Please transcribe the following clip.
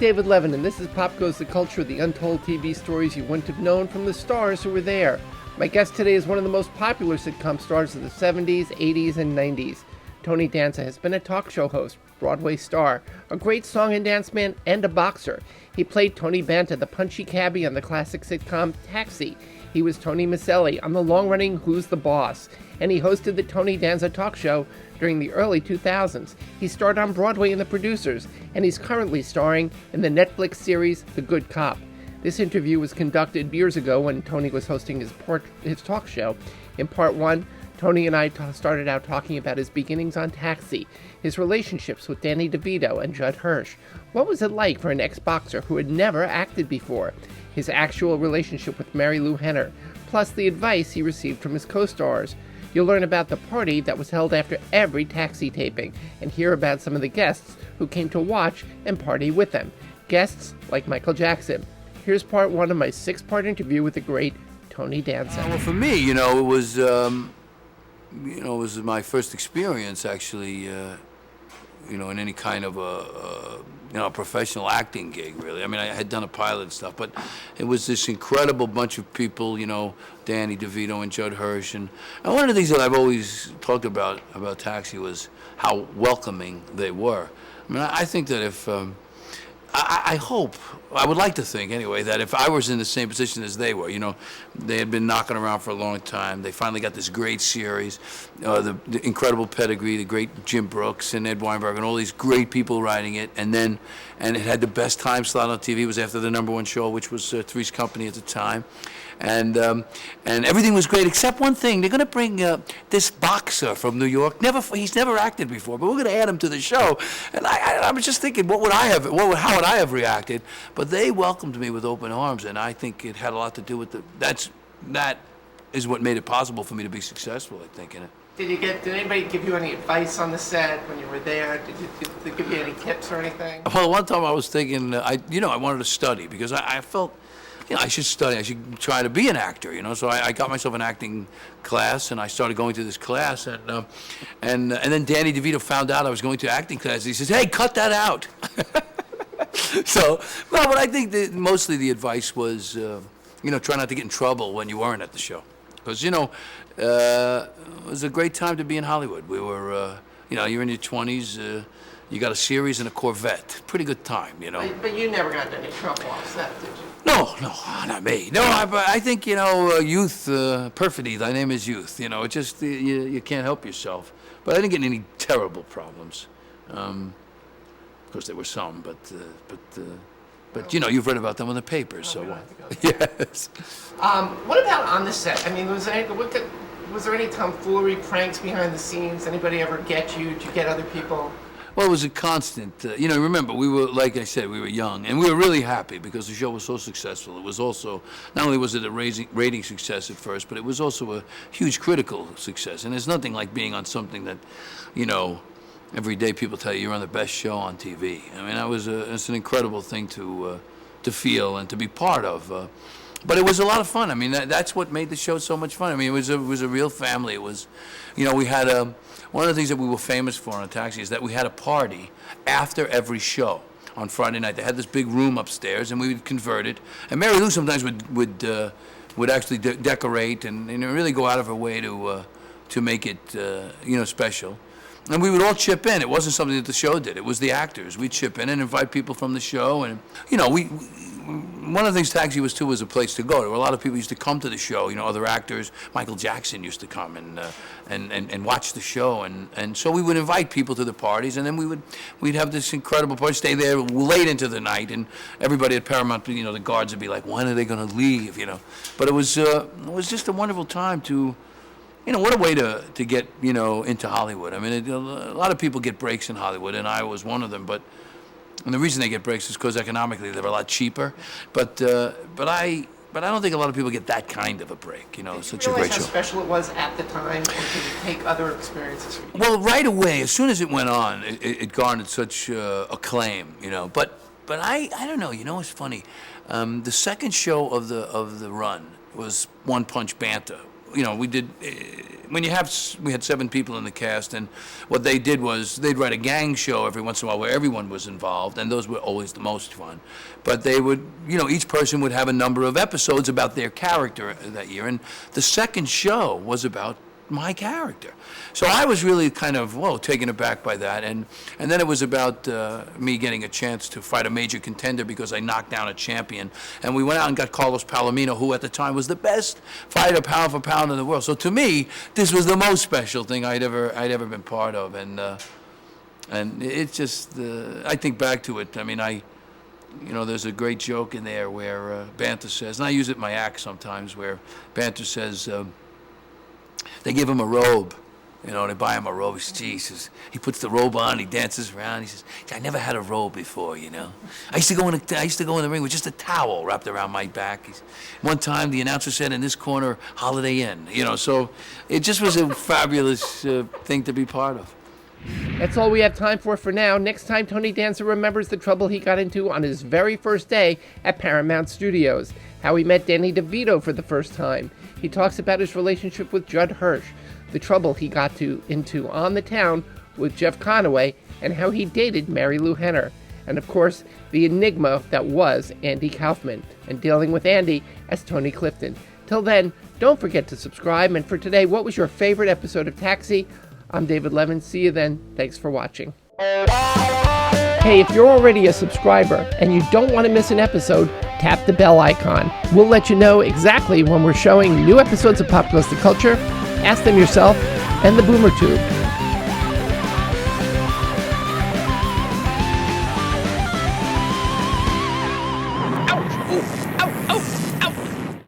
David Levin, and this is Pop Goes the Culture, the untold TV stories you wouldn't have known from the stars who were there. My guest today is one of the most popular sitcom stars of the 70s, 80s, and 90s. Tony Danza has been a talk show host, Broadway star, a great song and dance man, and a boxer. He played Tony Banta, the punchy cabbie on the classic sitcom Taxi. He was Tony Micelli on the long-running Who's the Boss, and he hosted the Tony Danza talk show during the early 2000s. He starred on Broadway in The Producers, and he's currently starring in the Netflix series The Good Cop. This interview was conducted years ago when Tony was hosting his talk show. In part one, Tony and I started out talking about his beginnings on Taxi, his relationships with Danny DeVito and Judd Hirsch. What was it like for an ex-boxer who had never acted before? His actual relationship with Marilu Henner, plus the advice he received from his co-stars. You'll learn about the party that was held after every Taxi taping, and hear about some of the guests who came to watch and party with them. Guests like Michael Jackson. Here's part one of my 6-part interview with the great Tony Danza. Well, for me, it was my first experience actually, in any kind of a professional acting gig, really. I mean, I had done a pilot and stuff, but it was this incredible bunch of people, Danny DeVito and Judd Hirsch. And one of the things that I've always talked about Taxi was how welcoming they were. I mean, I think that if, I hope, I would like to think anyway, that if I was in the same position as they were, they had been knocking around for a long time. They finally got this great series, the incredible pedigree, the great Jim Brooks and Ed Weinberg and all these great people writing it. And it had the best time slot on TV. It was after the #1 show, which was Three's Company at the time. And everything was great except one thing. They're going to bring this boxer from New York. He's never acted before, but we're going to add him to the show. And I was just thinking, how would I have reacted? But they welcomed me with open arms, and I think it had a lot to do with that is what made it possible for me to be successful, I think, in it. Did anybody give you any advice on the set when you were there? Did they give you any tips or anything? Well, one time I was thinking, I wanted to study because I felt, I should study. I should try to be an actor, So I got myself an acting class, and I started going to this class, and then Danny DeVito found out I was going to acting class. He says, "Hey, cut that out." But I think that mostly the advice was, try not to get in trouble when you weren't at the show, because it was a great time to be in Hollywood. We were, you're in your 20s. You got a series and a Corvette. Pretty good time, But you never got in any trouble off set, did you? No, not me. No, I think, youth, perfidy, thy name is youth. It just, you can't help yourself. But I didn't get in any terrible problems. Of course, there were some, but you've read about them in the papers, so. Yes. What about on the set? I mean, was there any tomfoolery, pranks behind the scenes? Anybody ever get you? Did you get other people? Well, it was a constant, remember, we were, like I said, we were young, and we were really happy because the show was so successful. It was also, not only was it a rating success at first, but it was also a huge critical success. And there's nothing like being on something that, every day people tell you you're on the best show on TV. I mean, it's an incredible thing to feel and to be part of. But it was a lot of fun. I mean, that's what made the show so much fun. I mean, it was a real family. It was, we had one of the things that we were famous for on Taxi is that we had a party after every show on Friday night. They had this big room upstairs, and we would convert it. And Marilu sometimes would actually decorate and really go out of her way to make it special. And we would all chip in. It wasn't something that the show did. It was the actors. We'd chip in and invite people from the show. And, one of the things Taxi was, too, was a place to go. There were a lot of people who used to come to the show, other actors. Michael Jackson used to come and watch the show. And so we would invite people to the parties, and then we'd have this incredible party, stay there late into the night, and everybody at Paramount, the guards would be like, when are they going to leave, But it was just a wonderful time to... what a way to get, into Hollywood. I mean, a lot of people get breaks in Hollywood, and I was one of them. And the reason they get breaks is because economically they're a lot cheaper. But I don't think a lot of people get that kind of a break. Such a great show. Did you realize how special it was at the time, or did you take other experiences for you? Well, right away, as soon as it went on, it garnered such acclaim. But I don't know. It's funny. The second show of the run was One Punch Banta. we did. We had 7 people in the cast, and what they did was they'd write a gang show every once in a while where everyone was involved, and those were always the most fun. But they would, each person would have a number of episodes about their character that year, and the second show was about my character. So I was really kind of, taken aback by that. And then it was about me getting a chance to fight a major contender because I knocked down a champion. And we went out and got Carlos Palomino, who at the time was the best fighter pound for pound in the world. So to me, this was the most special thing I'd ever been part of. And it's just, I think back to it. I mean, there's a great joke in there where Banta says, and I use it in my act sometimes, where Banta says, they give him a robe, they buy him a robe. Jesus, he puts the robe on, he dances around. He says, "I never had a robe before, I used to go in the ring with just a towel wrapped around my back." One time, the announcer said, "In this corner, Holiday Inn." So it just was a fabulous thing to be part of. That's all we have time for now. Next time, Tony Danza remembers the trouble he got into on his very first day at Paramount Studios, how he met Danny DeVito for the first time. He talks about his relationship with Judd Hirsch, the trouble he got into on the town with Jeff Conaway, and how he dated Marilu Henner. And of course, the enigma that was Andy Kaufman, and dealing with Andy as Tony Clifton. Till then, don't forget to subscribe. And for today, what was your favorite episode of Taxi? I'm David Levin. See you then. Thanks for watching. Hey, if you're already a subscriber and you don't want to miss an episode, tap the bell icon. We'll let you know exactly when we're showing new episodes of Pop Goes the Culture, Ask Them Yourself, and The Boomer Tube.